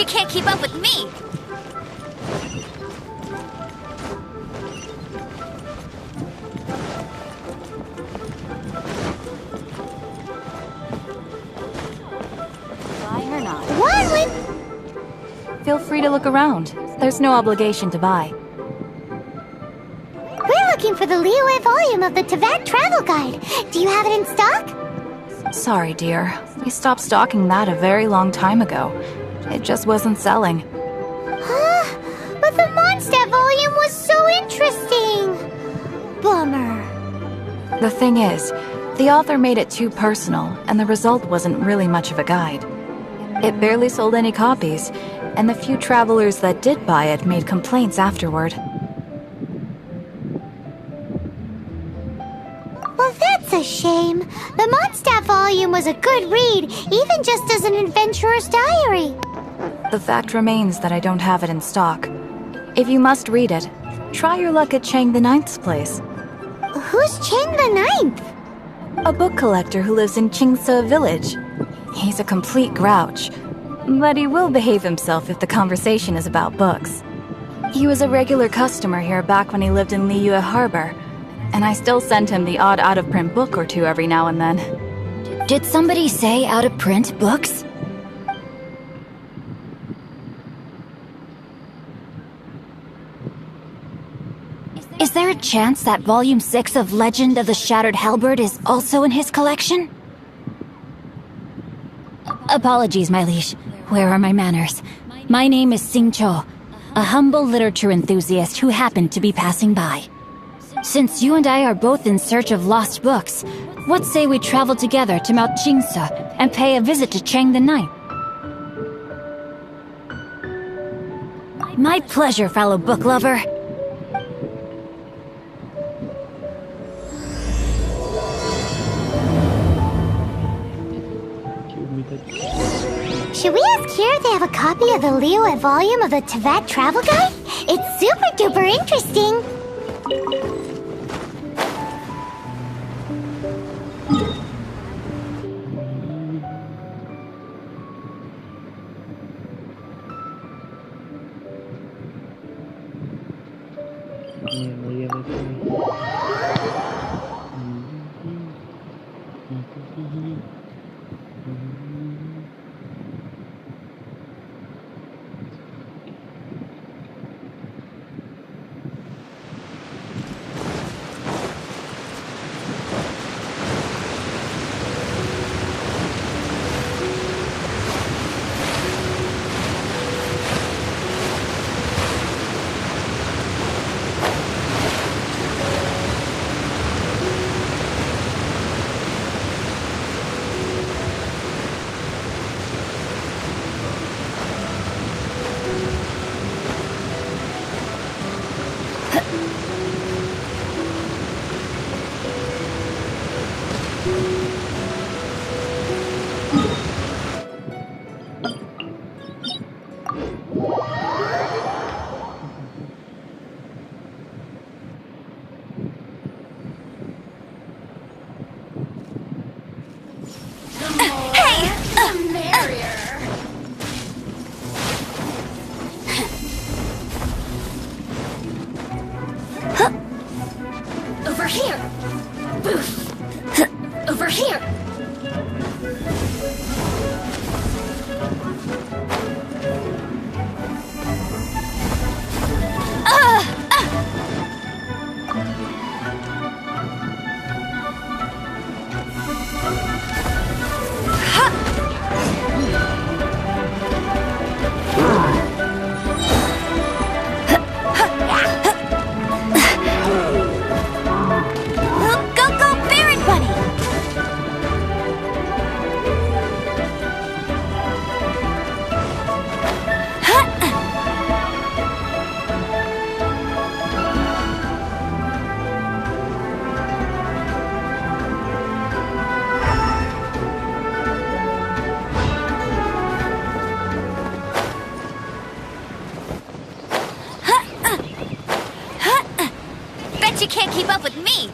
can't keep up with me! Buy or not? What? Feel free to look around. There's no obligation to buy. We're looking for the liyu volume of the Teyvat travel guide. Do you have it in stock? Sorry, dear. We stopped stocking that a very long time ago. It just wasn't selling. Huh? But the Mondstadt volume was so interesting! Bummer. The thing is, the author made it too personal, and the result wasn't really much of a guide. It barely sold any copies, and the few travelers that did buy it made complaints afterward. Well, that's a shame. The Mondstadt volume was a good read, even just as an adventurer's diary. The fact remains that I don't have it in stock. If you must read it, try your luck at Chang the Ninth's place. Who's Chang the Ninth? A book collector who lives in Qingce village. He's a complete grouch, but he will behave himself if the conversation is about books. He was a regular customer here back when he lived in Liyu Harbor, and I still send him the odd out-of-print book or two every now and then. Did somebody say out-of-print books? Is there a chance that Volume 6 of Legend of the Shattered Halberd is also in his collection? Apologies, my liege. Where are my manners? My name is Sing Cho, a humble literature enthusiast who happened to be passing by. Since you and I are both in search of lost books, what say we travel together to Mount Qingce and pay a visit to Chang the Ninth? My pleasure, fellow book lover. Should we ask here if they have a copy of the liyu volume of the Teyvat travel guide? It's super duper interesting! Over here! Boof! Over here! You can't keep up with me!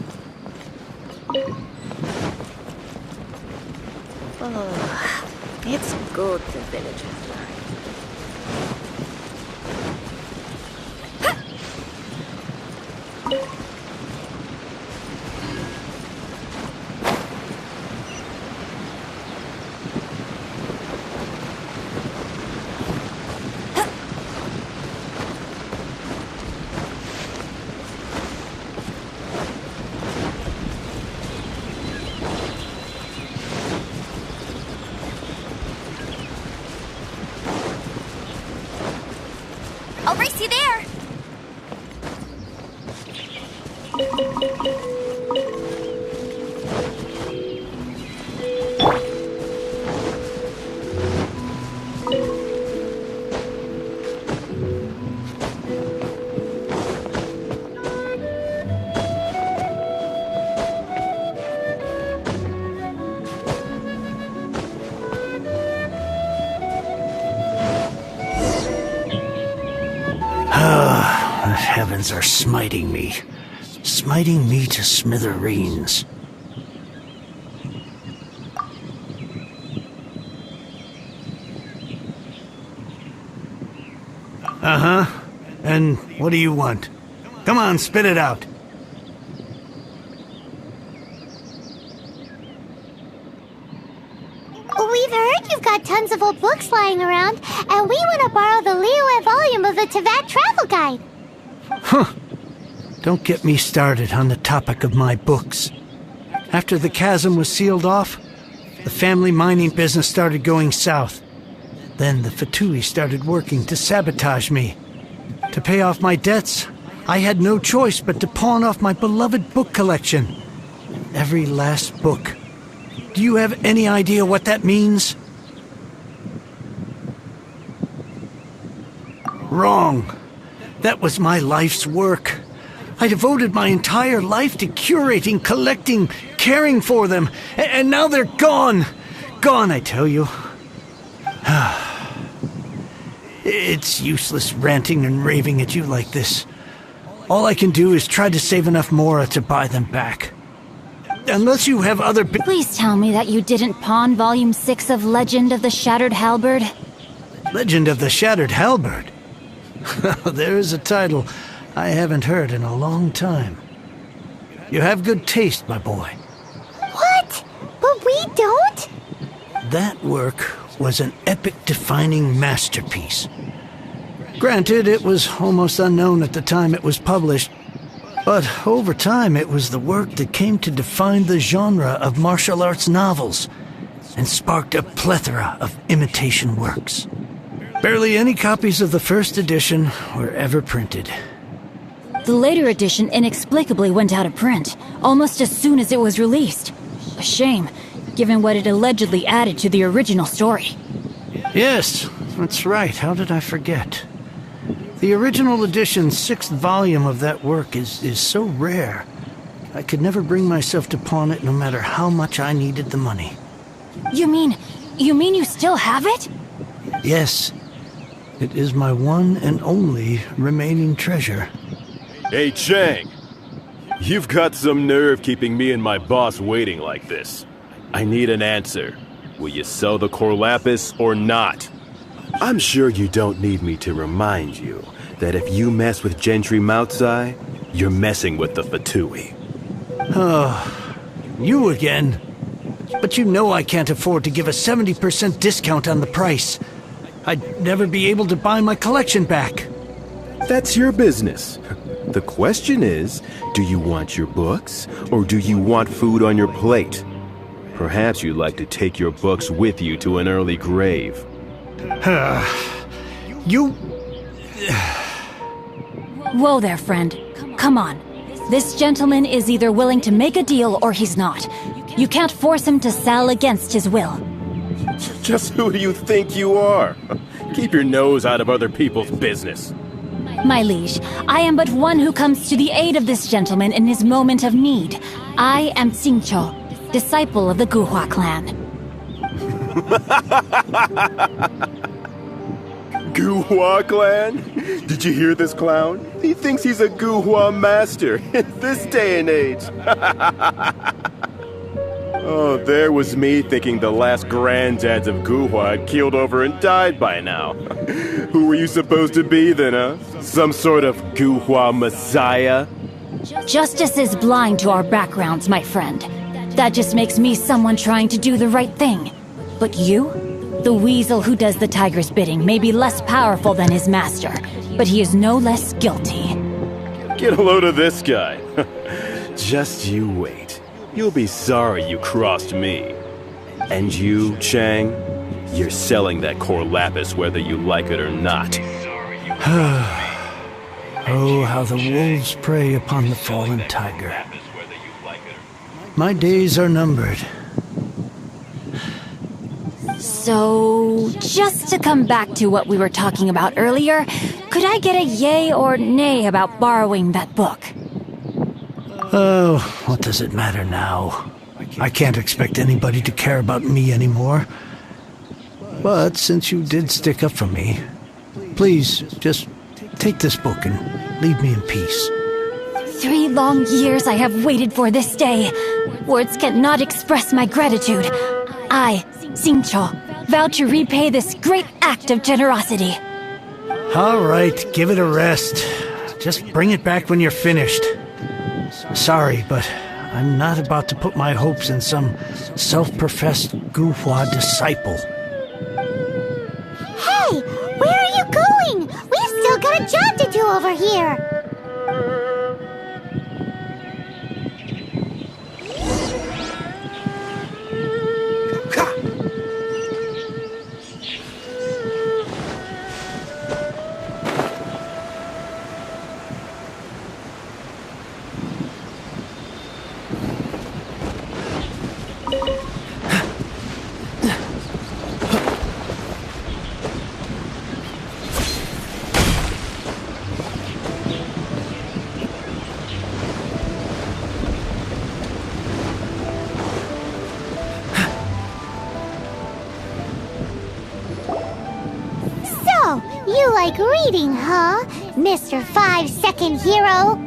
Oh, it's good the villagers learn. heavens are smiting me to smithereens. Uh-huh. And what do you want? Come on, spit it out. We've heard you've got tons of old books lying around, and we want to borrow the liyu volume of the Teyvat Travel Guide. Huh. Don't get me started on the topic of my books. After the chasm was sealed off, the family mining business started going south. Then the Fatui started working to sabotage me. To pay off my debts, I had no choice but to pawn off my beloved book collection. Every last book. Do you have any idea what that means? Wrong. That was my life's work. I devoted my entire life to curating, collecting, caring for them, and now they're gone. Gone, I tell you. It's useless ranting and raving at you like this. All I can do is try to save enough Mora to buy them back. Unless you have other... Please tell me that you didn't pawn Volume 6 of Legend of the Shattered Halberd? Legend of the Shattered Halberd? There is a title I haven't heard in a long time. You have good taste, my boy. What? But we don't? That work was an epic-defining masterpiece. Granted, it was almost unknown at the time it was published, but over time it was the work that came to define the genre of martial arts novels and sparked a plethora of imitation works. Barely any copies of the first edition were ever printed. The later edition inexplicably went out of print, almost as soon as it was released. A shame, given what it allegedly added to the original story. Yes, that's right. How did I forget? The original edition's 6th volume of that work is so rare. I could never bring myself to pawn it no matter how much I needed the money. You mean you still have it? Yes. It is my one and only remaining treasure. Hey, Chang! You've got some nerve keeping me and my boss waiting like this. I need an answer. Will you sell the core lapis or not? I'm sure you don't need me to remind you that if you mess with Gentry Moutsai, you're messing with the Fatui. Oh, you again. But you know I can't afford to give a 70% discount on the price. I'd never be able to buy my collection back. That's your business. The question is, do you want your books, or do you want food on your plate? Perhaps you'd like to take your books with you to an early grave. You... Whoa there, friend. Come on. This gentleman is either willing to make a deal or he's not. You can't force him to sell against his will. Just who do you think you are? Keep your nose out of other people's business. My liege, I am but one who comes to the aid of this gentleman in his moment of need. I am Xingqiu, disciple of the Guhua clan. Guhua clan? Did you hear this clown? He thinks he's a Guhua master in this day and age. Oh, there was me thinking the last granddads of Guhua had keeled over and died by now. Who were you supposed to be then, huh? Some sort of Guhua messiah? Justice is blind to our backgrounds, my friend. That just makes me someone trying to do the right thing. But you? The weasel who does the tiger's bidding may be less powerful than his master, but he is no less guilty. Get a load of this guy. Just you wait. You'll be sorry you crossed me. And you, Chang, you're selling that core lapis whether you like it or not. Oh, how the wolves prey upon the fallen tiger. My days are numbered. So, just to come back to what we were talking about earlier, could I get a yay or nay about borrowing that book? Oh, what does it matter now? I can't expect anybody to care about me anymore. But since you did stick up for me, please, just take this book and leave me in peace. 3 long years I have waited for this day. Words cannot express my gratitude. I, Xingqiu, vow to repay this great act of generosity. All right, give it a rest. Just bring it back when you're finished. Sorry, but I'm not about to put my hopes in some self-professed Guhua disciple. Hey, where are you going? We've still got a job to do over here. You like reading, huh, Mr. 5-second hero?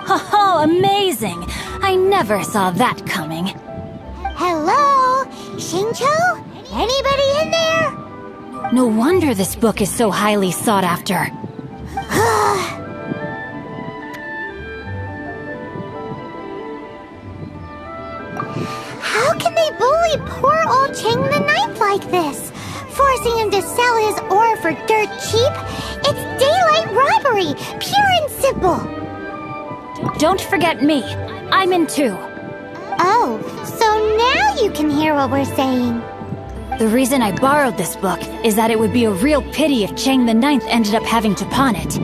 Oh, amazing! I never saw that coming. Hello? Xingqiu? Anybody in there? No wonder this book is so highly sought after. How can they bully poor old Chang the Ninth like this? Forcing him to sell his ore for dirt cheap? It's daylight robbery, pure and simple. Don't forget me. I'm in too. Oh, so now you can hear what we're saying. The reason I borrowed this book is that it would be a real pity if Chang the Ninth ended up having to pawn it.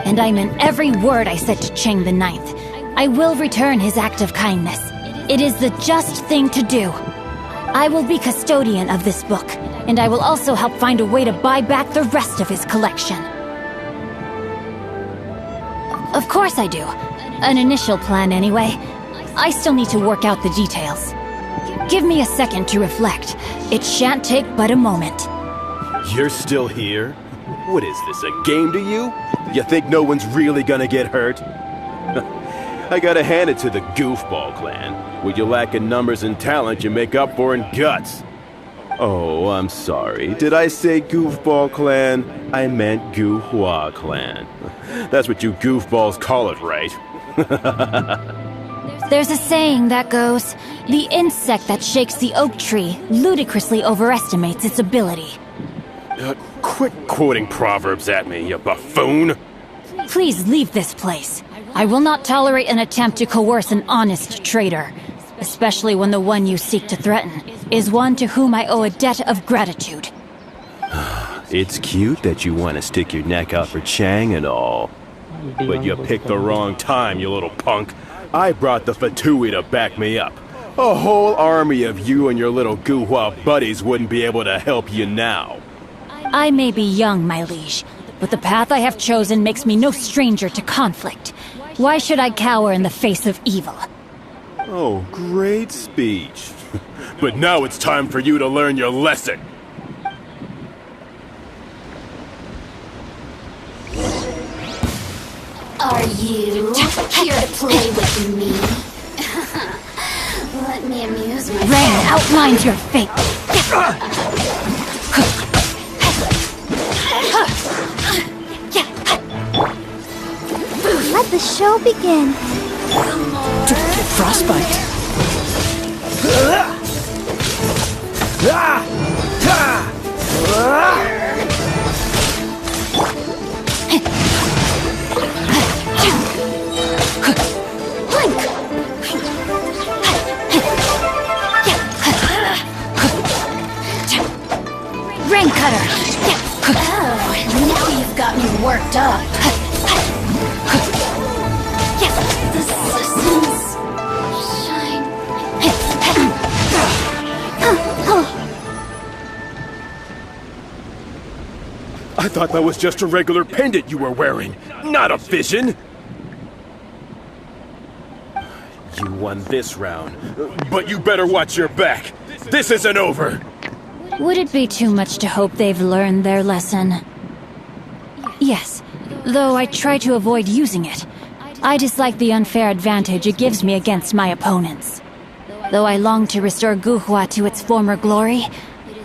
And I meant every word I said to Chang the Ninth. I will return his act of kindness. It is the just thing to do. I will be custodian of this book, and I will also help find a way to buy back the rest of his collection. Of course I do. An initial plan anyway. I still need to work out the details. Give me a second to reflect. It shan't take but a moment. You're still here? What is this, a game to you? You think no one's really gonna get hurt? I gotta hand it to the Goofball clan. What you lack in numbers and talent, you make up for in guts. Oh, I'm sorry. Did I say Goofball clan? I meant Guhua clan. That's what you goofballs call it, right? There's a saying that goes, the insect that shakes the oak tree ludicrously overestimates its ability. Quit quoting proverbs at me, you buffoon! Please leave this place. I will not tolerate an attempt to coerce an honest trader, especially when the one you seek to threaten is one to whom I owe a debt of gratitude. It's cute that you want to stick your neck out for Chang and all. But you picked the wrong time, you little punk. I brought the Fatui to back me up. A whole army of you and your little Guhua buddies wouldn't be able to help you now. I may be young, my liege, but the path I have chosen makes me no stranger to conflict. Why should I cower in the face of evil? Oh, great speech. But now it's time for you to learn your lesson. Are you here to play with me? Let me amuse myself. Rain outlines your fate. Let the show begin. Don't get frostbite. Rain cutter. Oh, now you've got me worked up. The systems shine. I thought that was just a regular pendant you were wearing, not a vision. You won this round, but you better watch your back. This isn't over. Would it be too much to hope they've learned their lesson? Yes, though I try to avoid using it. I dislike the unfair advantage it gives me against my opponents. Though I long to restore Guhua to its former glory,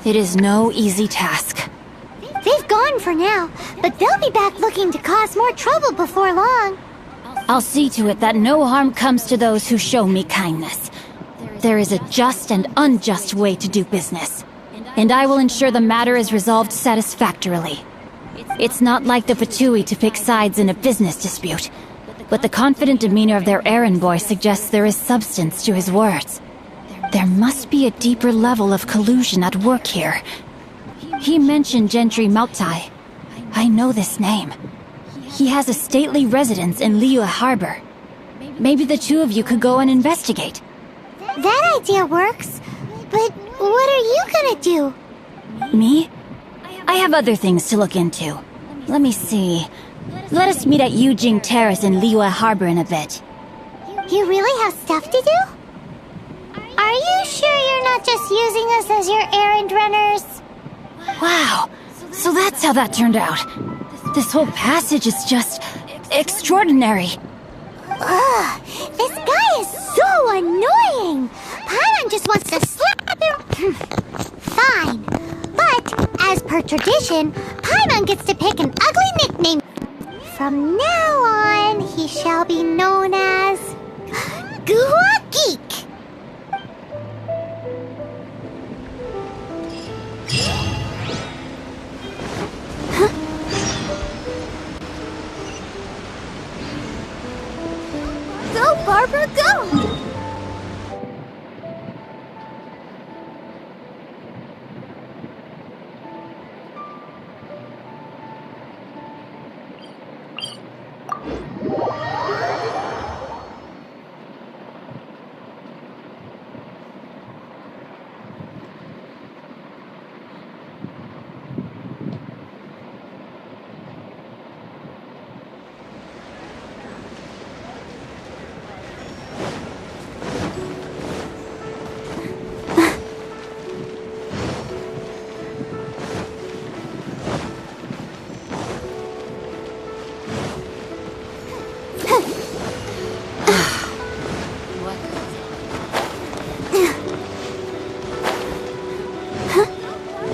it is no easy task. They've gone for now, but they'll be back looking to cause more trouble before long. I'll see to it that no harm comes to those who show me kindness. There is a just and unjust way to do business, and I will ensure the matter is resolved satisfactorily. It's not like the Fatui to pick sides in a business dispute, but the confident demeanor of their errand boy suggests there is substance to his words. There must be a deeper level of collusion at work here. He mentioned Gentry Maotai. I know this name. He has a stately residence in Liyu Harbor. Maybe the two of you could go and investigate. That idea works, but what are you gonna do? Me? I have other things to look into. Let me see. Let us meet at Yujing Terrace in Liyu Harbor in a bit. You really have stuff to do? Are you sure you're not just using us as your errand runners? Wow, so that's how that turned out. This whole passage is just extraordinary. Ugh, this guy is so annoying! Paimon just wants to slap him. Fine, but as per tradition, Paimon gets to pick an ugly nickname. From now on, he shall be known as Guhua Geek. Go, Barbara, go!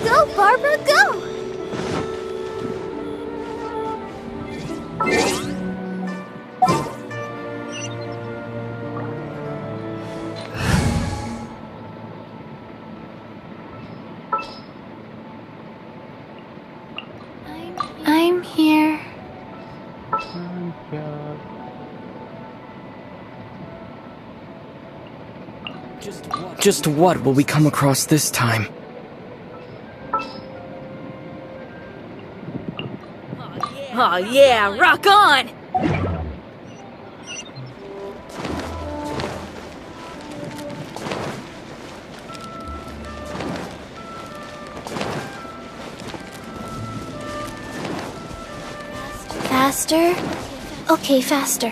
Go, Barbara, go! I'm here. Just what will we come across this time? Oh yeah, rock on! Faster? Okay, faster.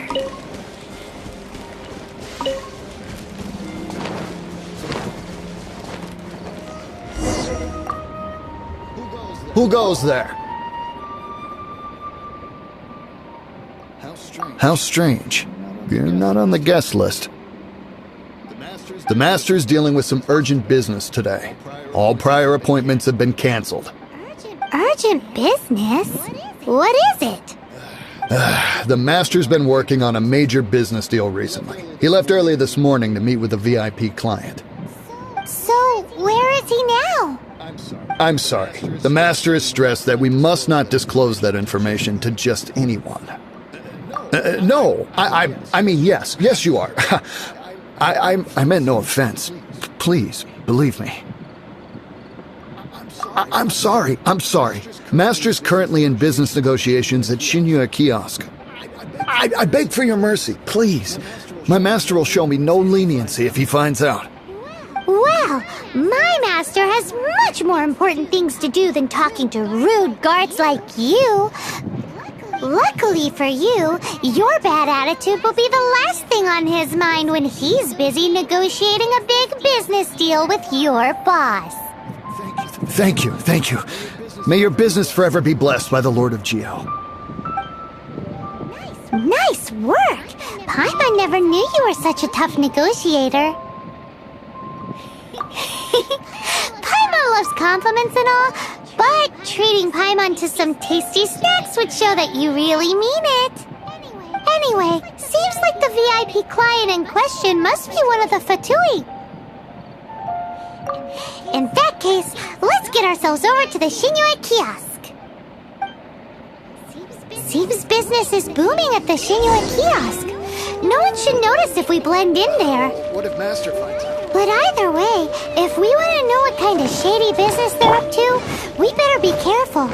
Who goes there? How strange. You're not on the guest list. The Master's dealing with some urgent business today. All prior appointments have been canceled. Urgent business? What is it? The Master's been working on a major business deal recently. He left early this morning to meet with a VIP client. So, where is he now? I'm sorry. The Master is stressed that we must not disclose that information to just anyone. No, I mean, yes, you are. I meant no offense. Please, believe me. I'm sorry. Master's currently in business negotiations at Shinya Kiosk. I beg for your mercy, please. My master will show me no leniency if he finds out. Well, my master has much more important things to do than talking to rude guards like you. Luckily for you, your bad attitude will be the last thing on his mind when he's busy negotiating a big business deal with your boss. Thank you. May your business forever be blessed by the Lord of Geo. Nice work! Paimon never knew you were such a tough negotiator. Paimon loves compliments and all, but treating Paimon to some tasty snacks would show that you really mean it. Anyway, seems like the VIP client in question must be one of the Fatui. In that case, let's get ourselves over to the Shinue kiosk. Seems business is booming at the Shinue kiosk. No one should notice if we blend in there. What if Master finds out? But either way, if we want to know what kind of shady business they're up to, we better be careful.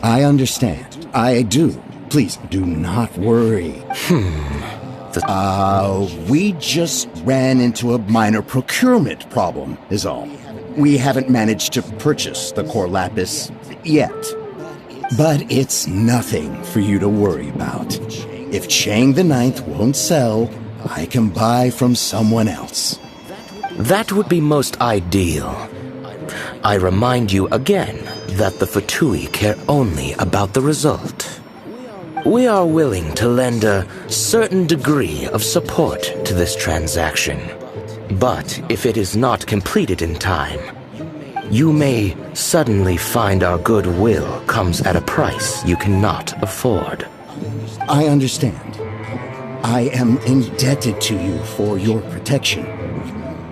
I understand. I do. Please do not worry. We just ran into a minor procurement problem, is all. We haven't managed to purchase the core lapis yet. But it's nothing for you to worry about. If Chang the Ninth won't sell, I can buy from someone else. That would be most ideal. I remind you again that the Fatui care only about the result. We are willing to lend a certain degree of support to this transaction. But if it is not completed in time, you may suddenly find our goodwill comes at a price you cannot afford. I understand. I am indebted to you for your protection.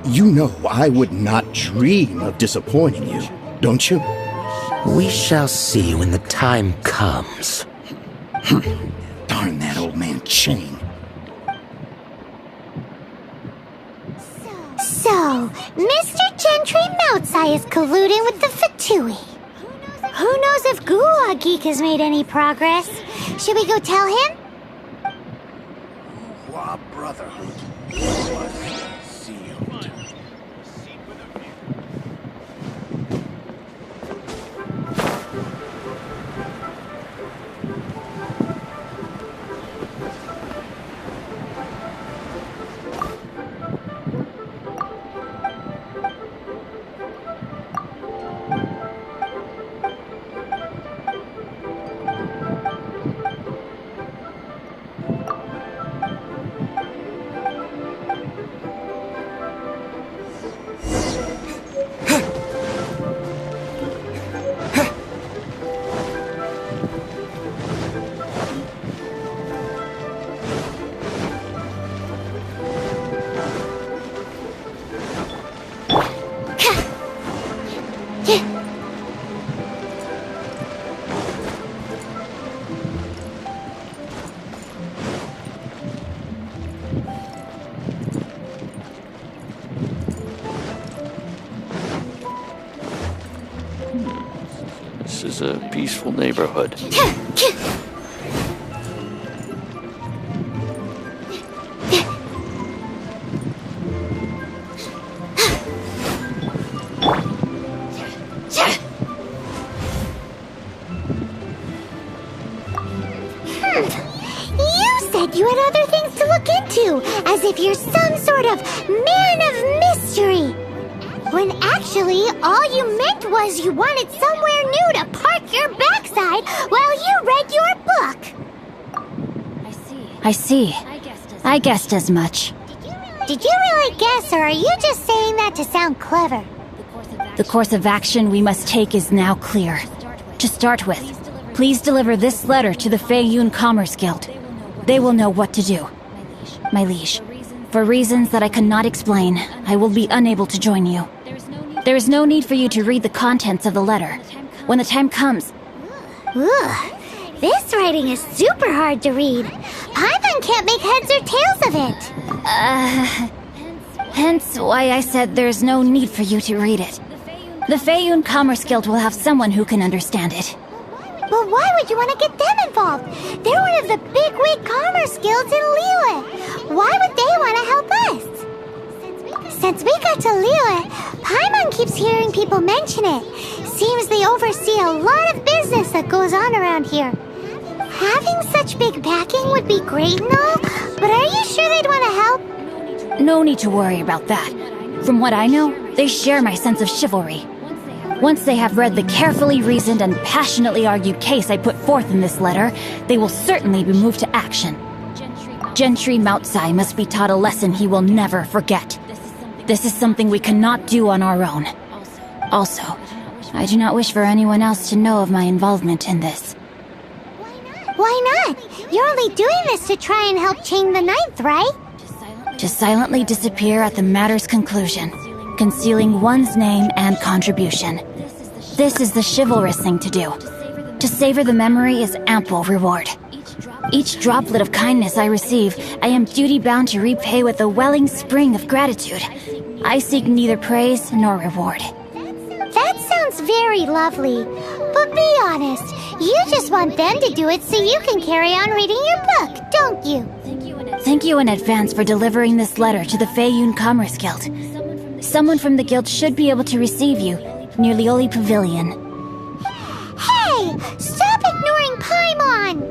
You know I would not dream of disappointing you, don't you? We shall see when the time comes. Darn that old man Chang. So, Mr. Gentry Moutsai is colluding with the Fatui. Who knows if Gulag Geek has made any progress? Should we go tell him? Brotherhood was sealed. This is a peaceful neighborhood. You said you had other things to look into, as if you're some sort of man of mystery. When actually, all you meant was you wanted somewhere new to park your backside while you read your book. I see. I guessed as much. Did you really guess, or are you just saying that to sound clever? The course of action we must take is now clear. To start with, please deliver this letter to the Feiyun Commerce Guild. They will know what to do. My liege, for reasons that I cannot explain, I will be unable to join you. There is no need for you to read the contents of the letter. When the time comes, Ugh, this writing is super hard to read. Paimon can't make heads or tails of it. Hence why I said there's no need for you to read it. The Feiyun Commerce Guild will have someone who can understand it. But why would you want to get them involved? They're one of the bigwig commerce guilds in Liyu. Why would they want to help us? Since we got to Liyu, Paimon keeps hearing people mention it. Seems they oversee a lot of business that goes on around here. Having such big backing would be great and all, but are you sure they'd want to help? No need to worry about that. From what I know, they share my sense of chivalry. Once they have read the carefully reasoned and passionately argued case I put forth in this letter, they will certainly be moved to action. Gentry Moutsai must be taught a lesson he will never forget. This is something we cannot do on our own. Also, I do not wish for anyone else to know of my involvement in this. Why not? You're only doing this to try and help chain the ninth, right? To silently disappear at the matter's conclusion, concealing one's name and contribution. This is the chivalrous thing to do. To savor the memory is ample reward. Each droplet of kindness I receive, I am duty-bound to repay with a welling spring of gratitude. I seek neither praise nor reward. That sounds very lovely. But be honest, you just want them to do it so you can carry on reading your book, don't you? Thank you in advance for delivering this letter to the Feiyun Commerce Guild. Someone from the guild should be able to receive you near Lioli Pavilion. Hey! Stop ignoring Paimon!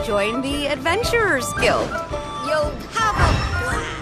Join the Adventurers Guild. You'll have a blast.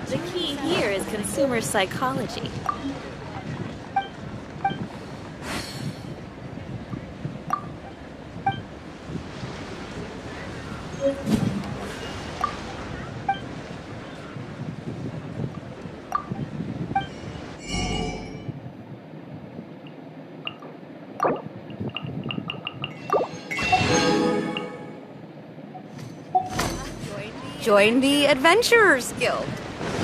The key here is consumer psychology. Join the Adventurers Guild.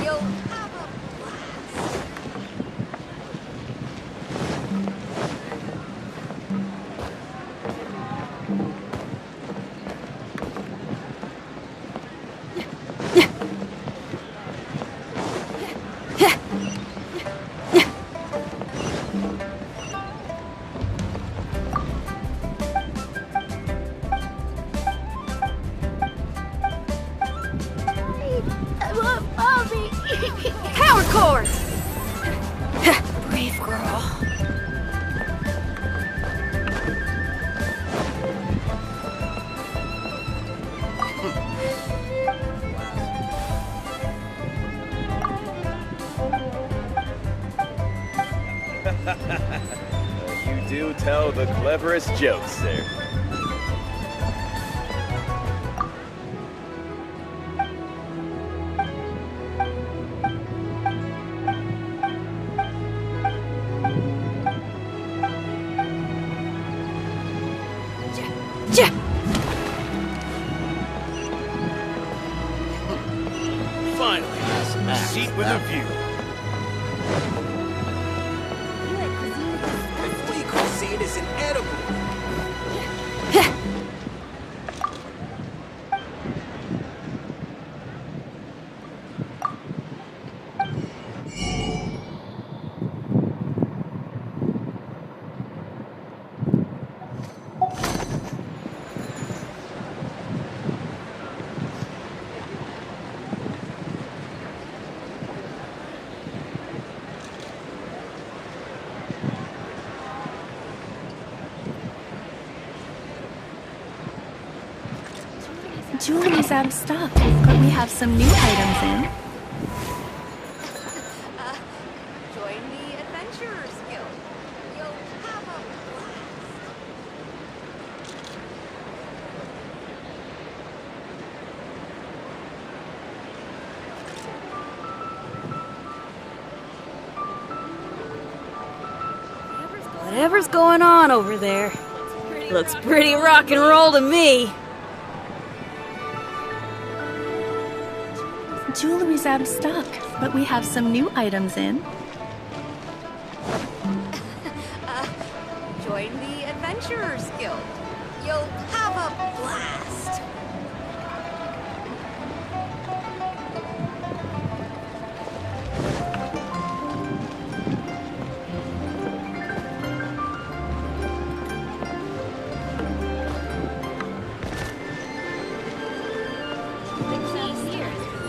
You'll have a blast. do tell the cleverest jokes, sir. Finally, a seat with a view. Flea cuisine is inedible. Jewelry's out of stock, but we have some new items in. Join the Adventurers Guild. You'll have a blast. Whatever's going on over there. Looks pretty rock and roll to me. Jewelry's out of stock, but we have some new items in. Join the Adventurers Guild. You'll have a blast.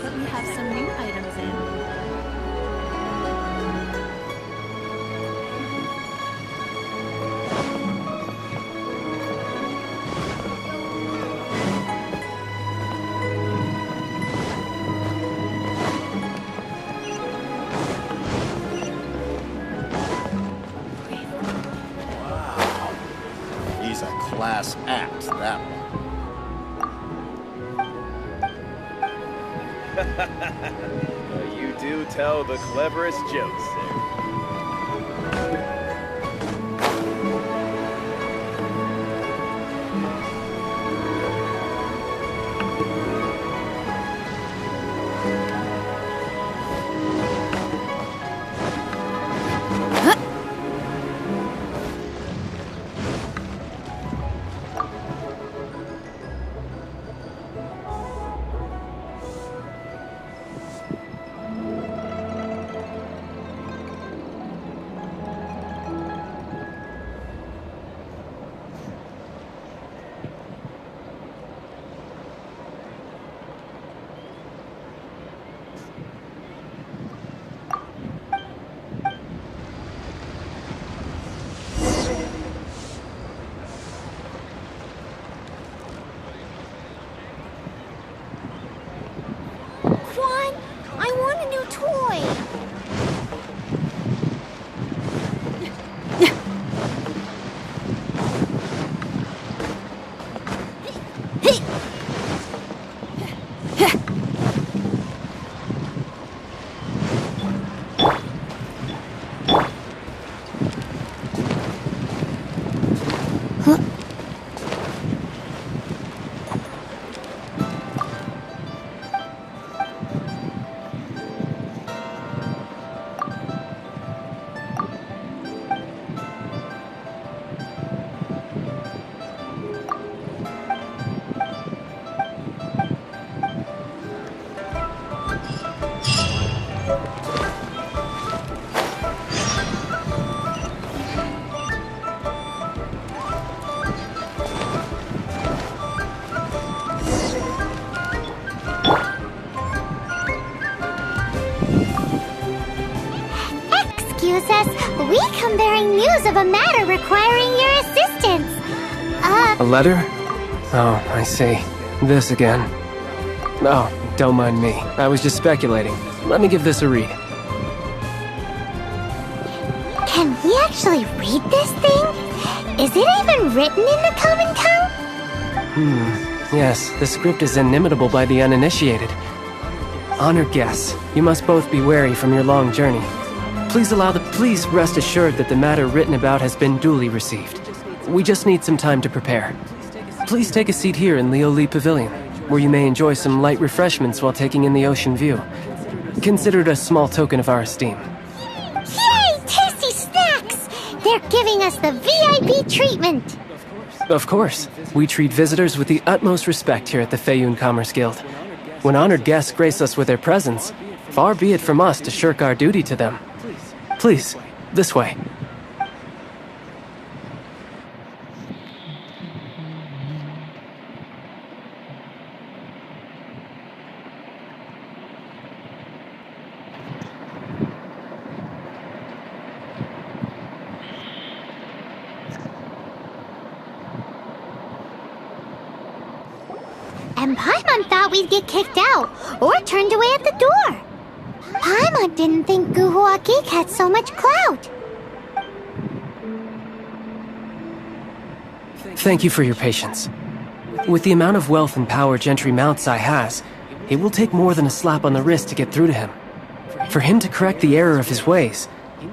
But we have some new items in. He's a class act, that one. You do tell the cleverest jokes, sir. Quan, I want a new toy. Excuse us, we come bearing news of a matter requiring your assistance. A letter? Oh, I see. This again. Oh, don't mind me. I was just speculating. Let me give this a read. Can we actually read this thing? Is it even written in the common tongue? Yes, the script is inimitable by the uninitiated. Honored guests, you must both be wary from your long journey. Please rest assured that the matter written about has been duly received. We just need some time to prepare. Please take a seat here in Liu Pavilion, where you may enjoy some light refreshments while taking in the ocean view. Consider it a small token of our esteem. Yay! Tasty snacks! They're giving us the VIP treatment! Of course. We treat visitors with the utmost respect here at the Feiyun Commerce Guild. When honored guests grace us with their presence, far be it from us to shirk our duty to them. Please, this way. And Paimon thought we'd get kicked out, or turned away at the door. Paimon didn't think Guhua Geek had so much clout. Thank you for your patience. With the amount of wealth and power Gentry Moutsai has, it will take more than a slap on the wrist to get through to him. For him to correct the error of his ways,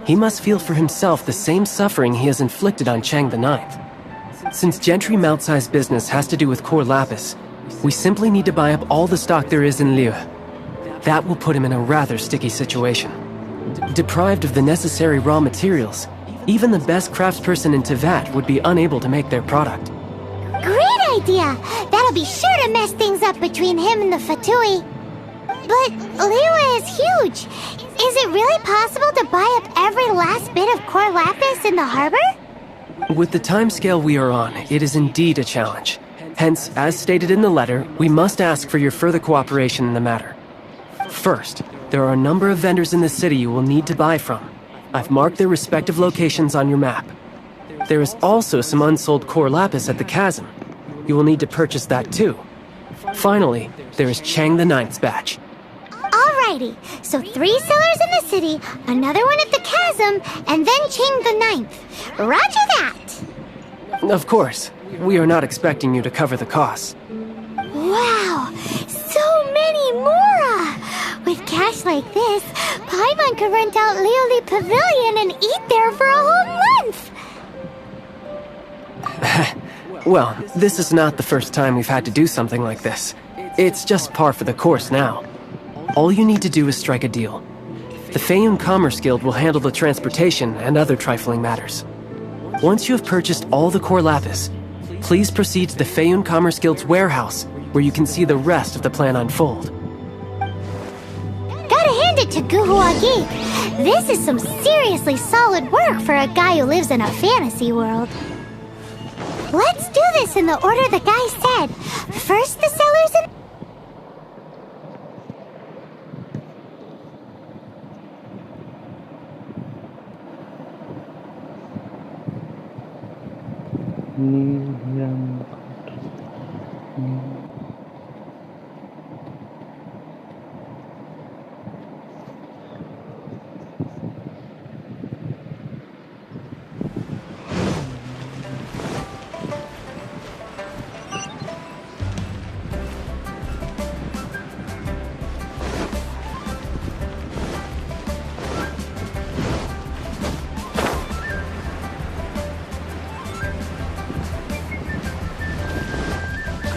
he must feel for himself the same suffering he has inflicted on Chang the Ninth. Since Gentry Moutsai's business has to do with core lapis, we simply need to buy up all the stock there is in Liyu. That will put him in a rather sticky situation. Deprived of the necessary raw materials, even the best craftsperson in Tevat would be unable to make their product. Great idea! That'll be sure to mess things up between him and the Fatui. But Liyu is huge. Is it really possible to buy up every last bit of core lapis in the harbor? With the timescale we are on, it is indeed a challenge. Hence, as stated in the letter, we must ask for your further cooperation in the matter. First, there are a number of vendors in the city you will need to buy from. I've marked their respective locations on your map. There is also some unsold core lapis at the chasm. You will need to purchase that too. Finally, there is Chang the Ninth's batch. Alrighty, so 3 sellers in the city, another one at the chasm, and then Chang the Ninth. Roger that! Of course. We are not expecting you to cover the costs. Wow! So many Mora! With cash like this, Paimon could rent out Liu Pavilion and eat there for a whole month! Well, this is not the first time we've had to do something like this. It's just par for the course now. All you need to do is strike a deal. The Feiyun Commerce Guild will handle the transportation and other trifling matters. Once you have purchased all the core lapis, please proceed to the Feiyun Commerce Guild's warehouse, where you can see the rest of the plan unfold. Gotta hand it to Guhua Geek. This is some seriously solid work for a guy who lives in a fantasy world. Let's do this in the order the guy said. First the sellers and...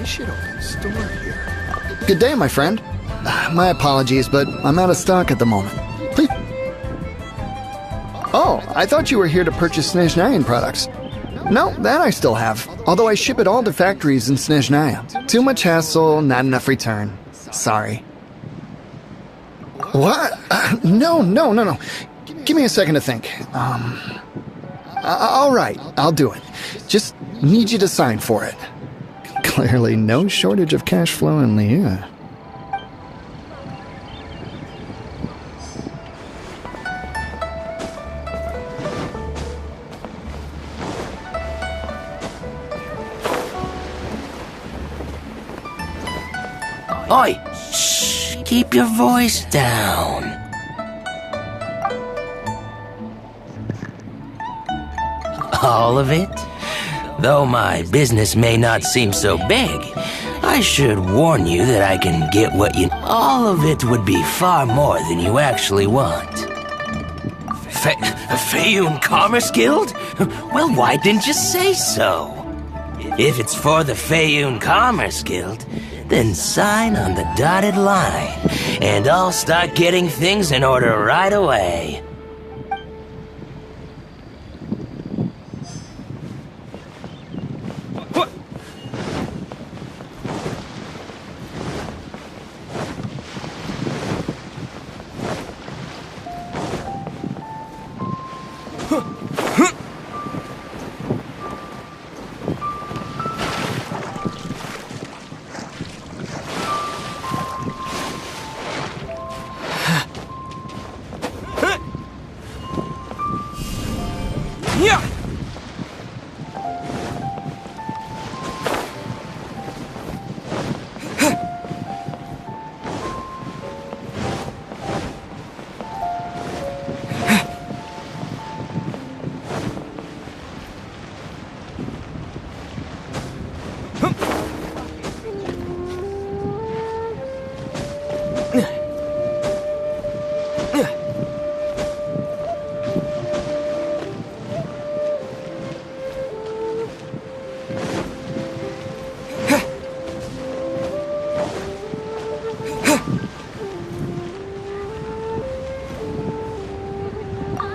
Should open a store here. Good day, my friend. My apologies, but I'm out of stock at the moment. Please. Oh, I thought you were here to purchase Snezhnayan products. No, that I still have. Although I ship it all to factories in Snezhnaya. Too much hassle, not enough return. Sorry. What? No. Give me a second to think. All right, I'll do it. Just need you to sign for it. Clearly no shortage of cash flow in Liyu. Oi! Shh! Keep your voice down. All of it? Though my business may not seem so big, I should warn you that I can get what you... All of it would be far more than you actually want. Faeyun Commerce Guild? Well, why didn't you say so? If it's for the Faeyun Commerce Guild, then sign on the dotted line, and I'll start getting things in order right away.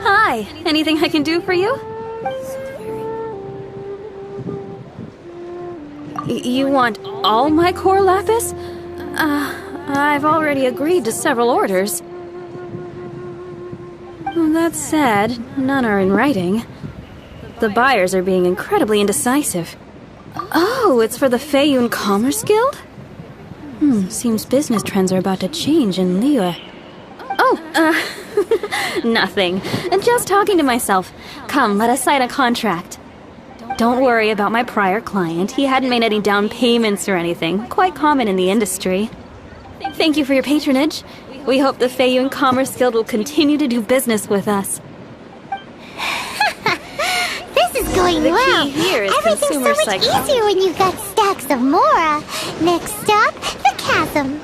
Hi, anything I can do for you? You want all my core lapis? I've already agreed to several orders. That said, none are in writing. The buyers are being incredibly indecisive. Oh, it's for the Faeyun Commerce Guild? Seems business trends are about to change in Liyu. Oh, nothing. Just talking to myself. Come, let us sign a contract. Don't worry about my prior client. He hadn't made any down payments or anything. Quite common in the industry. Thank you for your patronage. We hope the Faeyun Commerce Guild will continue to do business with us. This is going The well. key here is Everything's so consumer much psychology. easier when you've got stacks of Mora. Next up, the chasm.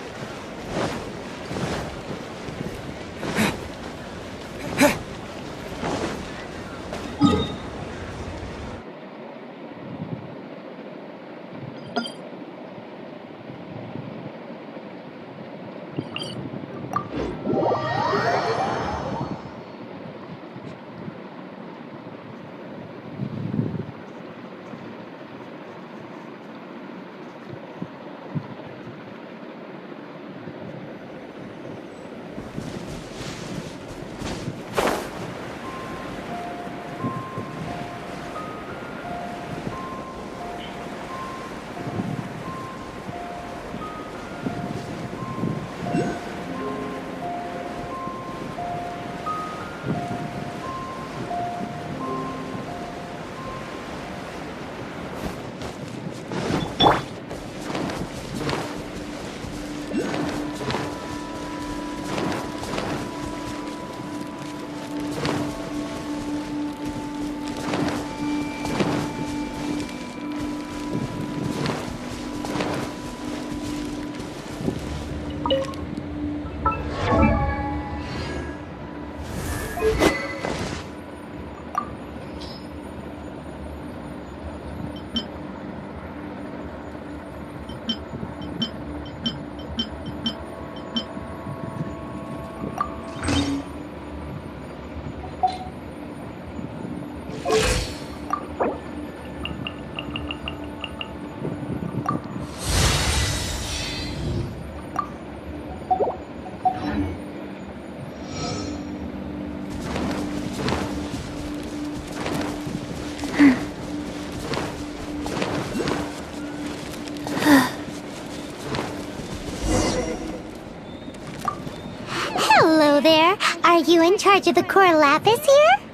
Hello there. Are you in charge of the core lapis here?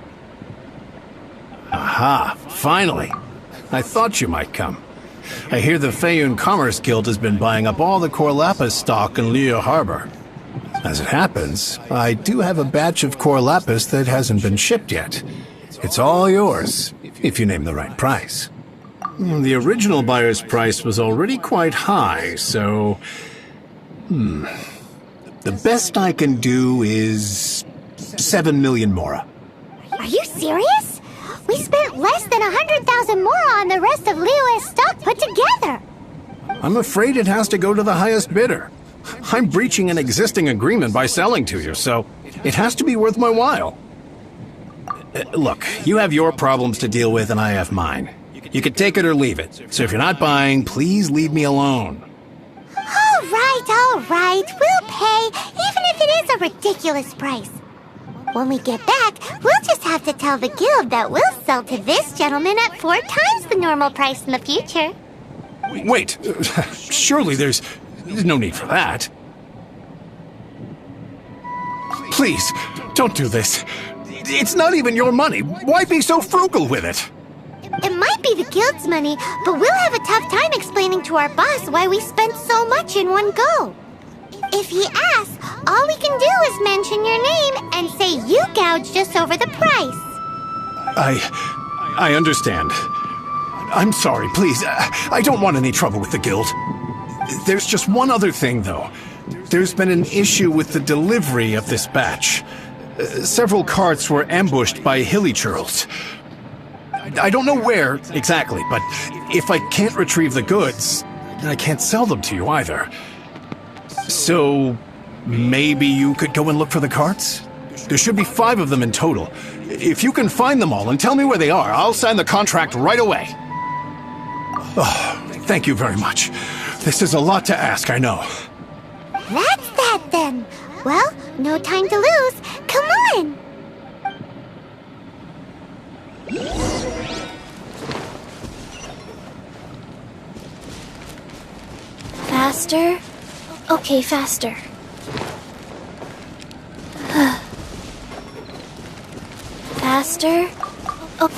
Aha, finally. I thought you might come. I hear the Faeyun Commerce Guild has been buying up all the core lapis stock in Liyu Harbor. As it happens, I do have a batch of core lapis that hasn't been shipped yet. It's all yours, if you name the right price. The original buyer's price was already quite high, so... The best I can do is 7 million mora. Are you serious? We spent less than 100,000 mora on the rest of Liyu's stock put together. I'm afraid it has to go to the highest bidder. I'm breaching an existing agreement by selling to you, so it has to be worth my while. Look, you have your problems to deal with and I have mine. You can take it or leave it. So if you're not buying, please leave me alone. All right. We'll pay, even if it is a ridiculous price. When we get back, we'll just have to tell the guild that we'll sell to this gentleman at 4 times the normal price in the future. Wait, surely there's no need for that. Please, don't do this. It's not even your money. Why be so frugal with it? It might be the guild's money, but we'll have a tough time explaining to our boss why we spent so much in one go. If he asks, all we can do is mention your name and say you gouged us over the price. I understand. I'm sorry, please. I don't want any trouble with the guild. There's just one other thing, though. There's been an issue with the delivery of this batch. Several carts were ambushed by hilly churls. I don't know where exactly, but if I can't retrieve the goods, I can't sell them to you either. So, maybe you could go and look for the carts? There should be 5 of them in total. If you can find them all and tell me where they are, I'll sign the contract right away. Oh, thank you very much. This is a lot to ask, I know. That's that then. Well, no time to lose. Come on! Faster? Okay, faster. Faster? Oh,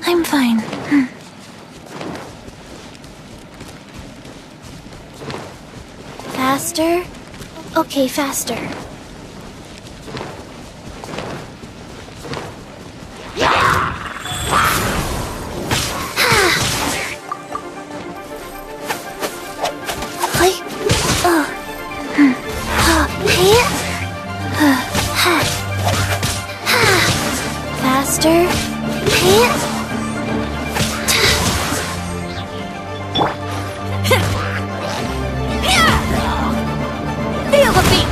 I'm fine. Faster? Okay, faster. Faster? Feel the beat!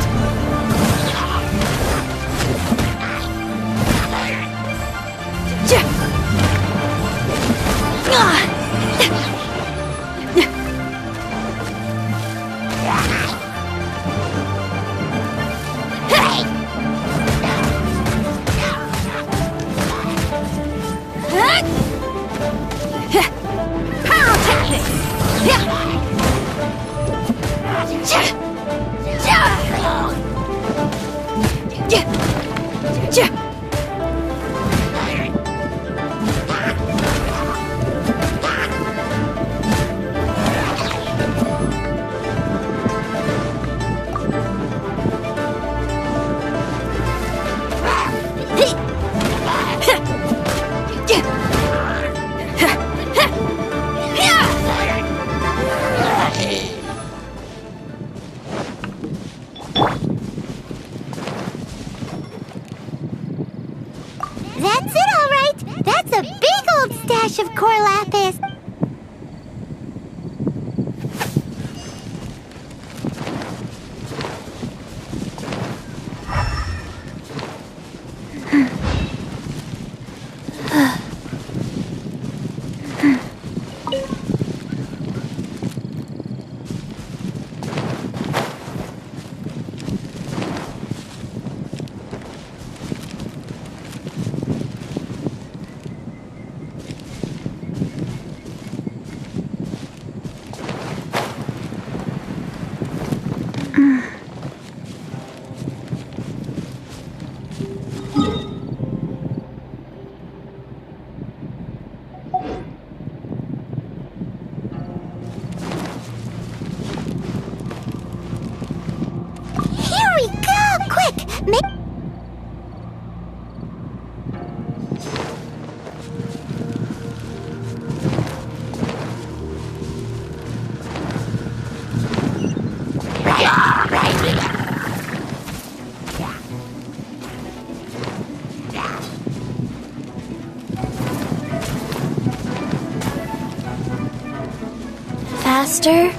Faster?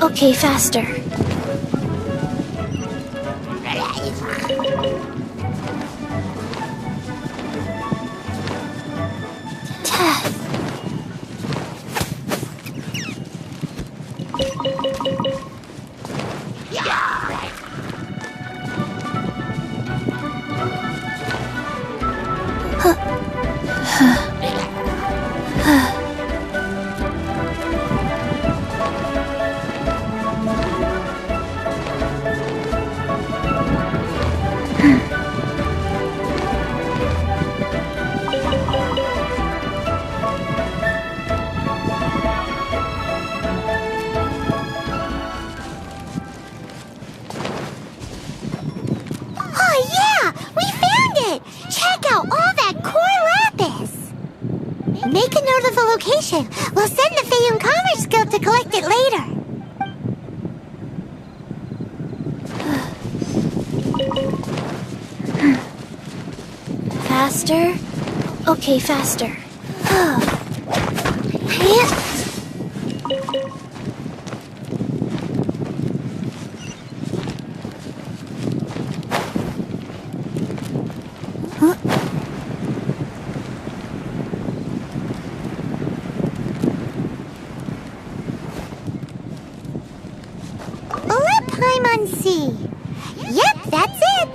Okay, faster. Make a note of the location. We'll send the Fayun Commerce Guild to collect it later. Faster? Okay, faster. Paimon C. Yep, that's it.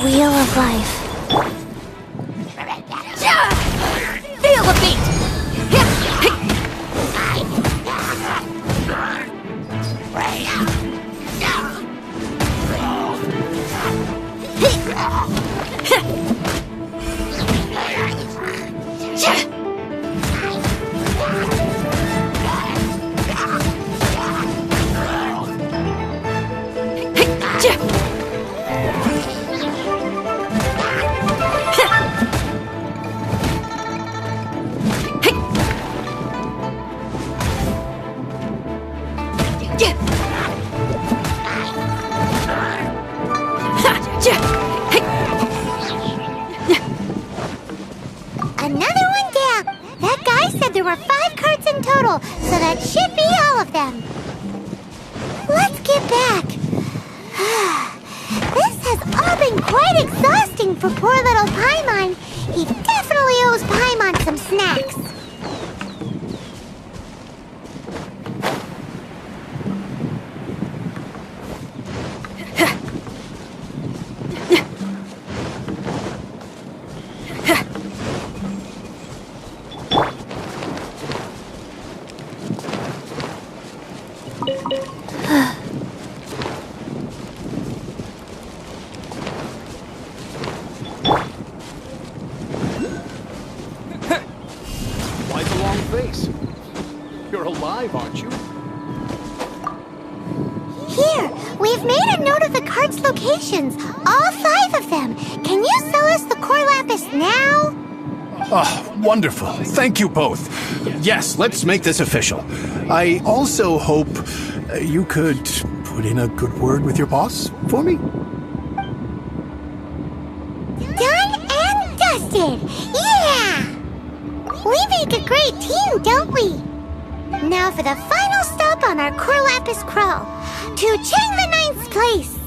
Wheel of life. Feel the beat! Another one down. That guy said there were 5 carts in total, so that should be all of them. Let's get back. This has all been quite exhausting for poor little Paimon. He definitely owes Paimon some snacks. Why the long face? You're alive, aren't you? Here, we've made a note of the cart's locations. All 5 of them. Can you sell us the core lapis now? Oh, wonderful. Thank you both. Yes, let's make this official. I also hope you could put in a good word with your boss for me. Done and done! busted! Yeah! We make a great team, don't we? Now for the final stop on our Corlapis crawl, to Chang the Ninth's place.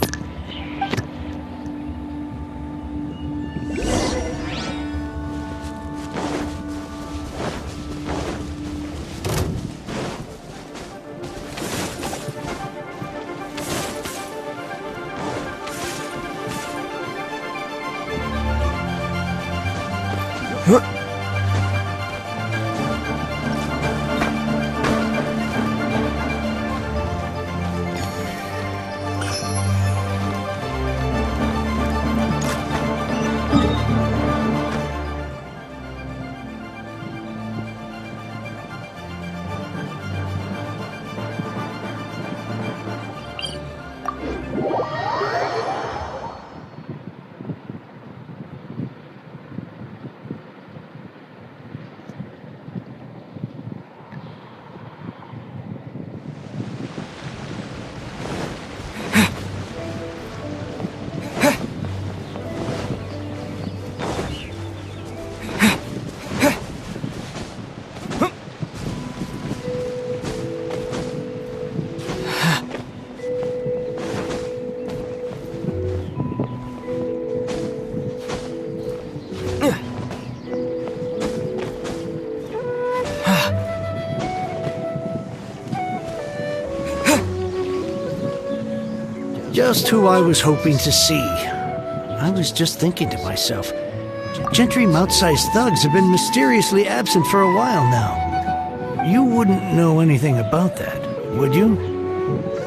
Just who I was hoping to see. I was just thinking to myself, Gentry mouth-sized thugs have been mysteriously absent for a while now. You wouldn't know anything about that, would you?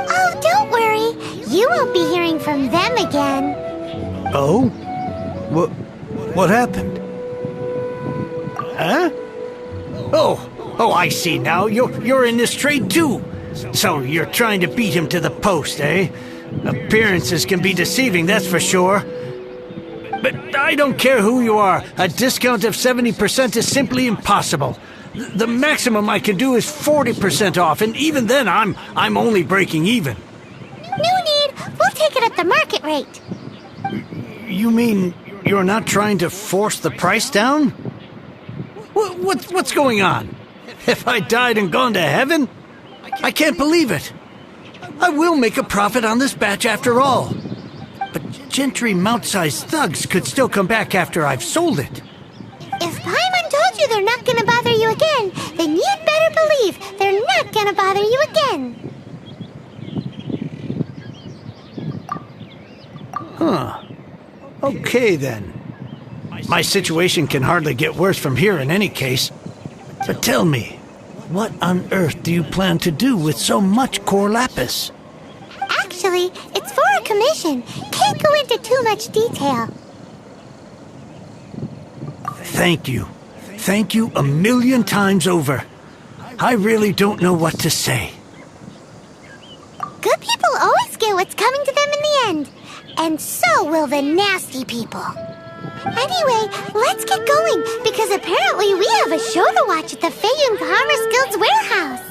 Oh, don't worry. You won't be hearing from them again. Oh? What happened? Huh? Oh, I see now. You're in this trade too. So you're trying to beat him to the post, eh? Appearances can be deceiving, that's for sure. But I don't care who you are. A discount of 70% is simply impossible. The maximum I can do is 40% off, and even then I'm only breaking even. No need. We'll take it at the market rate. You mean you're not trying to force the price down? What's going on? Have I died and gone to heaven? I can't believe it. I will make a profit on this batch after all. But Gentry mouth-sized thugs could still come back after I've sold it. If Paimon told you they're not gonna bother you again, then you'd better believe they're not gonna bother you again. Huh. Okay then. My situation can hardly get worse from here in any case. But tell me, what on earth do you plan to do with so much core lapis? Actually, it's for a commission. Can't go into too much detail. Thank you. Thank you a million times over. I really don't know what to say. Good people always get what's coming to them in the end. And so will the nasty people. Anyway, let's get going, because apparently we have a show to watch at the Feiyun Commerce Guild's warehouse.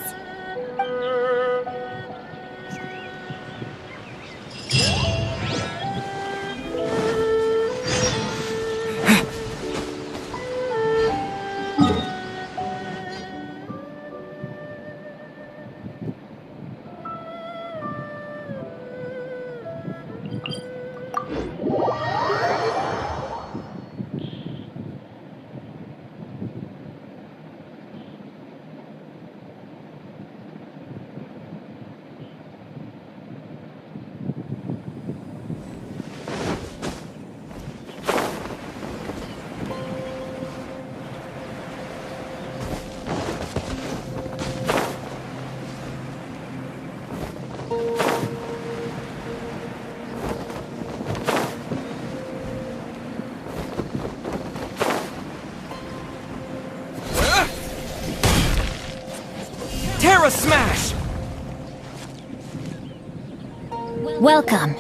Terra Smash! Welcome.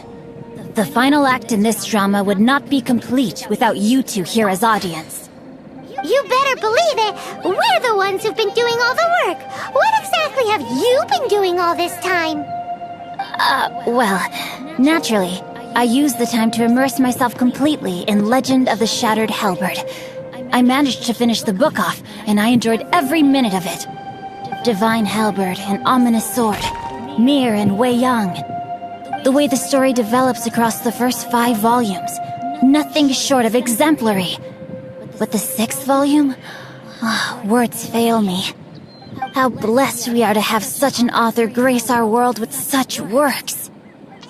The final act in this drama would not be complete without you two here as audience. You better believe it. We're the ones who've been doing all the work. What exactly have you been doing all this time? Well, naturally, I used the time to immerse myself completely in Legend of the Shattered Halberd. I managed to finish the book off, and I enjoyed every minute of it. Divine Halberd, an ominous sword. Mir and Wei Yang. The way the story develops across the first 5 volumes, nothing short of exemplary. But the 6th volume? Words fail me. How blessed we are to have such an author grace our world with such works.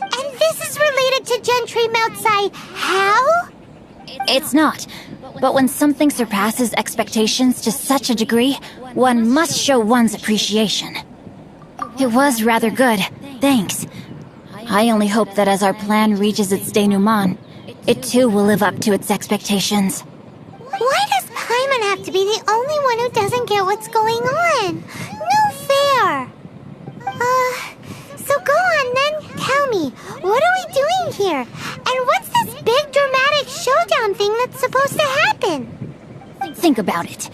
And this is related to Gentry Moutsai. How? It's not. But when something surpasses expectations to such a degree, one must show one's appreciation. It was rather good, thanks. I only hope that as our plan reaches its denouement, it too will live up to its expectations. Why does Paimon have to be the only one who doesn't get what's going on? No fair! So go on then, tell me, what are we doing here? And what's this big dramatic showdown thing that's supposed to happen? Think about it.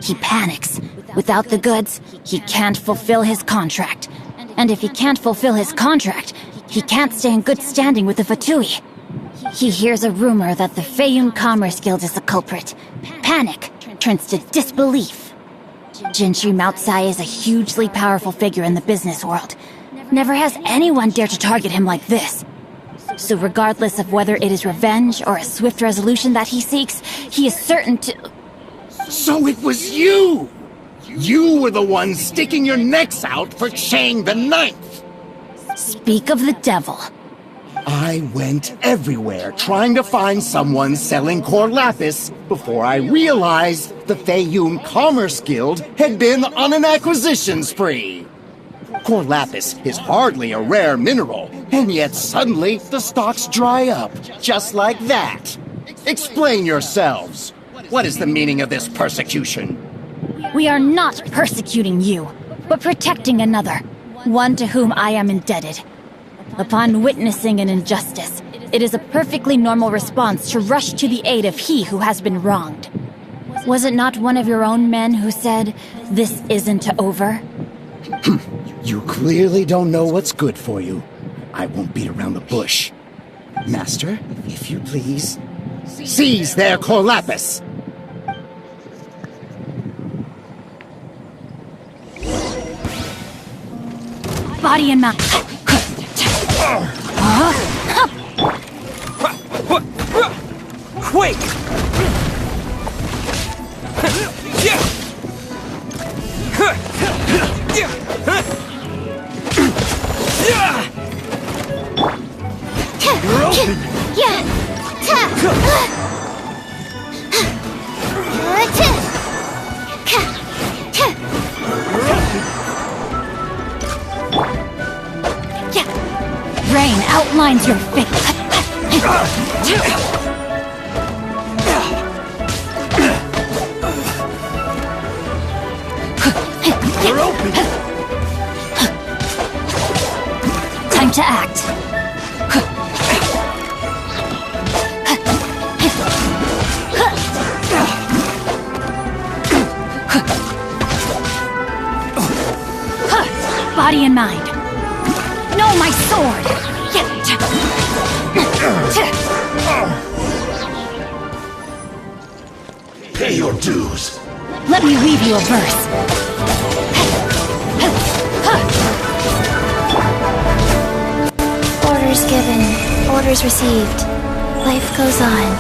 He panics. Without the goods, he can't fulfill his contract. And if he can't fulfill his contract, he can't stay in good standing with the Fatui. He hears a rumor that the Feiyun Commerce Guild is the culprit. Panic turns to disbelief. Genshin Moutsai is a hugely powerful figure in the business world. Never has anyone dared to target him like this. So regardless of whether it is revenge or a swift resolution that he seeks, he is certain to... So it was you! You were the one sticking your necks out for Chang the Ninth! Speak of the devil. I went everywhere trying to find someone selling core lapis before I realized the Feiyun Commerce Guild had been on an acquisition spree. Core lapis is hardly a rare mineral, and yet suddenly the stocks dry up, just like that. Explain yourselves. What is the meaning of this persecution? We are not persecuting you, but protecting another, one to whom I am indebted. Upon witnessing an injustice, it is a perfectly normal response to rush to the aid of he who has been wronged. Was it not one of your own men who said, "This isn't over"? You clearly don't know what's good for you. I won't beat around the bush. Master, if you please, seize their core lapis! Body and mind. Quake! Rain outlines your fate. Time to act. Body and mind. No, my sword! Pay your dues. Let me weave you a verse. Orders given, orders received. Life goes on.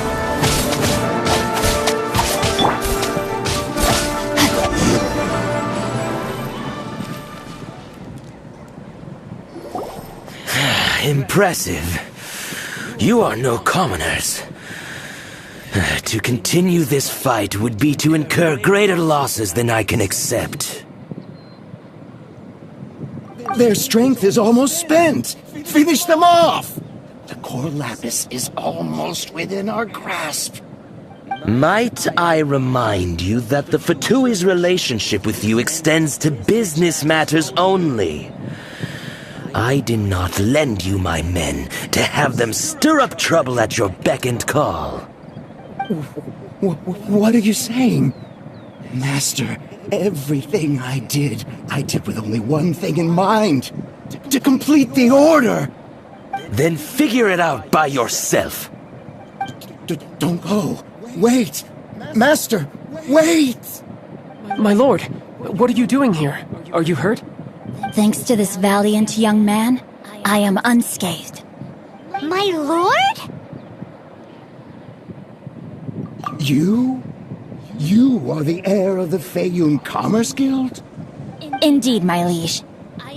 Impressive. You are no commoners. To continue this fight would be to incur greater losses than I can accept. Their strength is almost spent. Finish them off! The core lapis is almost within our grasp. Might I remind you that the Fatui's relationship with you extends to business matters only? I did not lend you my men to have them stir up trouble at your beck and call. What are you saying? Master, everything I did with only one thing in mind. To complete the order. then figure it out by yourself. Don't go. Wait! Master, wait! My lord, what are you doing here? Are you hurt? Thanks to this valiant young man, I am unscathed. My lord? You? You are the heir of the Feiyun Commerce Guild? Indeed, my liege.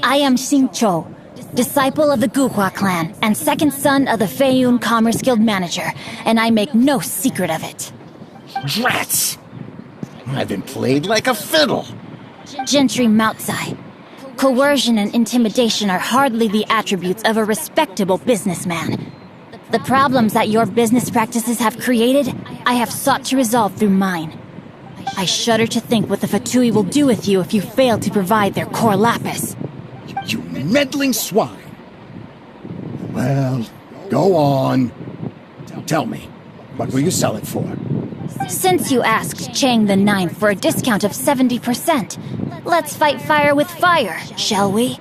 I am Xingqiu, disciple of the Guhua clan and second son of the Feiyun Commerce Guild manager, and I make no secret of it. Drats! I've been played like a fiddle. Gentry Moutsai. Coercion and intimidation are hardly the attributes of a respectable businessman. The problems that your business practices have created, I have sought to resolve through mine. I shudder to think what the Fatui will do with you if you fail to provide their core lapis. You meddling swine! Well, go on. Tell me, what will you sell it for? Since you asked Chang the Ninth for a discount of 70%, let's fight fire with fire, shall we?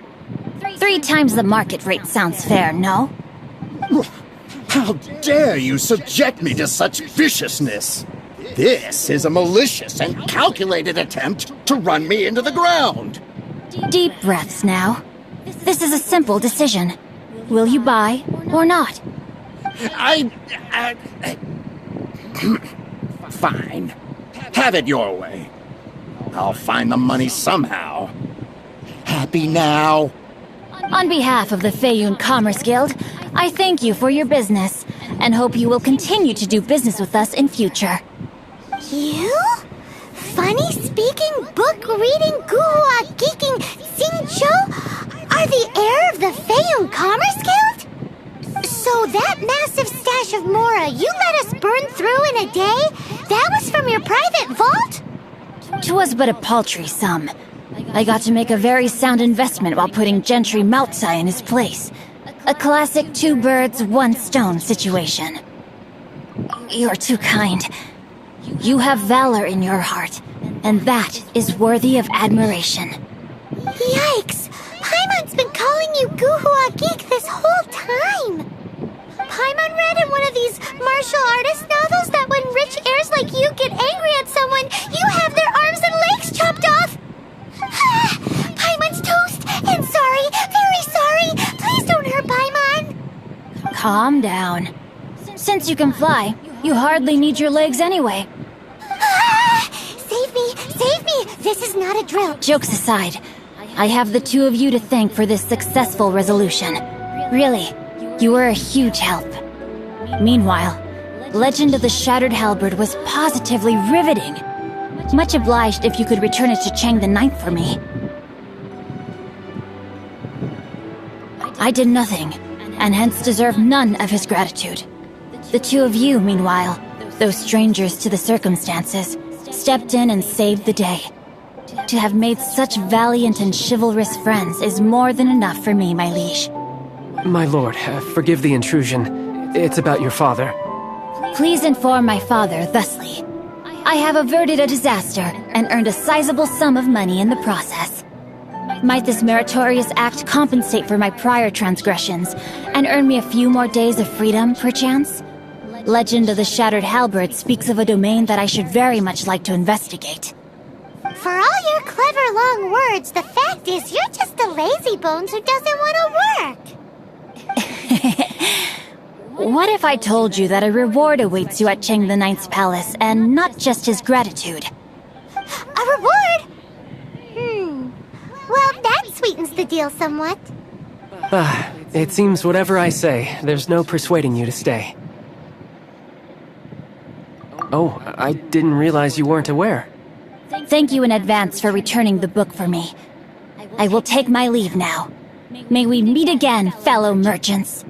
3 times the market rate sounds fair, no? How dare you subject me to such viciousness? This is a malicious and calculated attempt to run me into the ground. Deep breaths now. This is a simple decision. Will you buy or not? Fine. Have it your way. I'll find the money somehow. Happy now? On behalf of the Feiyun Commerce Guild, I thank you for your business, and hope you will continue to do business with us in future. You? Funny-speaking, book-reading, guhua geeking Xingqiu are the heir of the Feiyun Commerce Guild? So that massive stash of Mora you let us burn through in a day, that was from your private vault? 'Twas but a paltry sum. I got to make a very sound investment while putting Gentry Moutsai in his place. A classic 2 birds, 1 stone situation. You're too kind. You have valor in your heart, and that is worthy of admiration. Yikes! Paimon's been calling you Guhua Geek this whole time! Paimon read in one of these martial artist novels that when rich heirs like you get angry at someone, you have their arms and legs chopped off! Paimon's toast! And sorry, very sorry! Please don't hurt Paimon! Calm down. Since you can fly, you hardly need your legs anyway. Save me! Save me! This is not a drill! Jokes aside, I have the 2 of you to thank for this successful resolution. Really, you were a huge help. Meanwhile, Legend of the Shattered Halberd was positively riveting. Much obliged if you could return it to Chang the Ninth for me. I did nothing, and hence deserve none of his gratitude. The 2 of you, meanwhile, though strangers to the circumstances, stepped in and saved the day. To have made such valiant and chivalrous friends is more than enough for me, my liege. My lord, forgive the intrusion. It's about your father. Please inform my father thusly. I have averted a disaster and earned a sizable sum of money in the process. Might this meritorious act compensate for my prior transgressions and earn me a few more days of freedom, perchance? Legend of the Shattered Halberd speaks of a domain that I should very much like to investigate. For all your clever long words, the fact is you're just a lazy bones who doesn't want to work. What if I told you that a reward awaits you at Chang the Ninth's palace, and not just his gratitude? A reward? Well, that sweetens the deal somewhat. It seems whatever I say, there's no persuading you to stay. Oh, I didn't realize you weren't aware. Thank you in advance for returning the book for me. I will take my leave now. May we meet again, fellow merchants.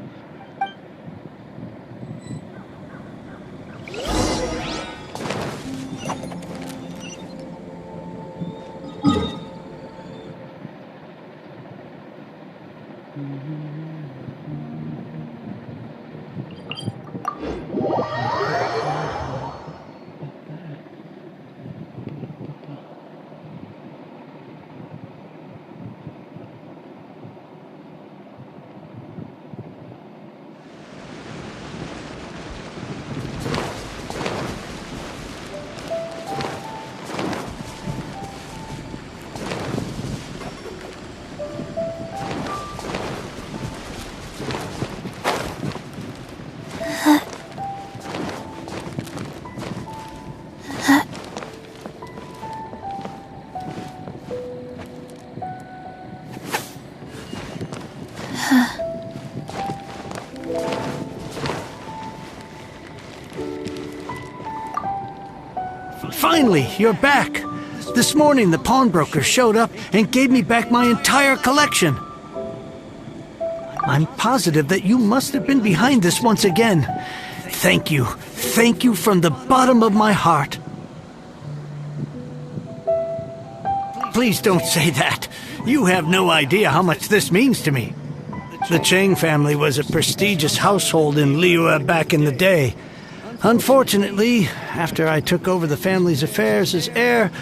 Finally, you're back. This morning, the pawnbroker showed up and gave me back my entire collection. I'm positive that you must have been behind this once again. Thank you. Thank you from the bottom of my heart. Please don't say that. You have no idea how much this means to me. The Chang family was a prestigious household in Liyu back in the day. Unfortunately, after I took over the family's affairs as heir,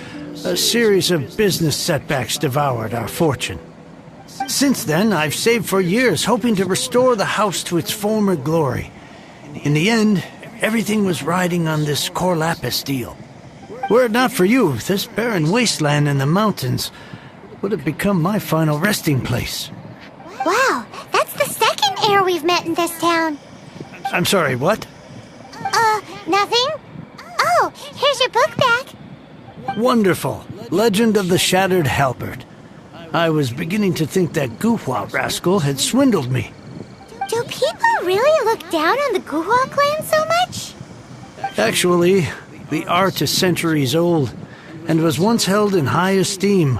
a series of business setbacks devoured our fortune. Since then, I've saved for years, hoping to restore the house to its former glory. In the end, everything was riding on this core lapis deal. Were it not for you, this barren wasteland in the mountains would have become my final resting place. Wow, that's the second heir we've met in this town. I'm sorry, what? Nothing? Oh, here's your book back. Wonderful. Legend of the Shattered Halberd. I was beginning to think that Guhua rascal had swindled me. Do people really look down on the Guhua clan so much? Actually, the art is centuries old and was once held in high esteem.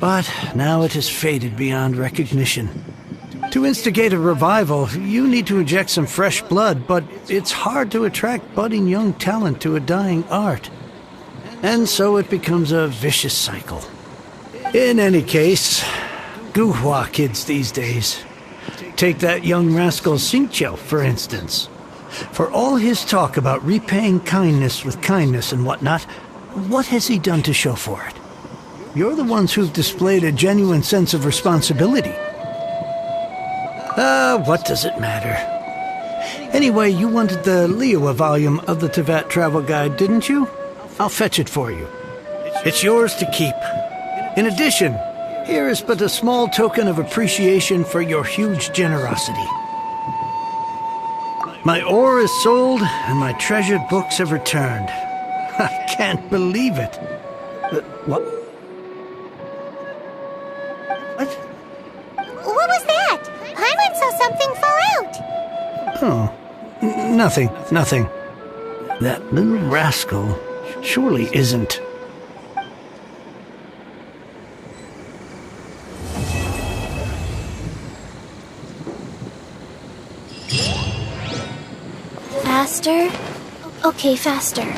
But now it has faded beyond recognition. To instigate a revival, you need to inject some fresh blood, but it's hard to attract budding young talent to a dying art. And so it becomes a vicious cycle. In any case, Guhua kids these days. Take that young rascal Xingqiu, for instance. For all his talk about repaying kindness with kindness and whatnot, what has he done to show for it? You're the ones who've displayed a genuine sense of responsibility. What does it matter? Anyway, you wanted the Liyu volume of the Teyvat travel guide, didn't you? I'll fetch it for you. It's yours to keep. In addition, here is but a small token of appreciation for your huge generosity. My ore is sold, and my treasured books have returned. I can't believe it. What? What? What was that? Paimon saw something fall out. Oh, nothing. That little rascal surely isn't. Faster? Okay, faster.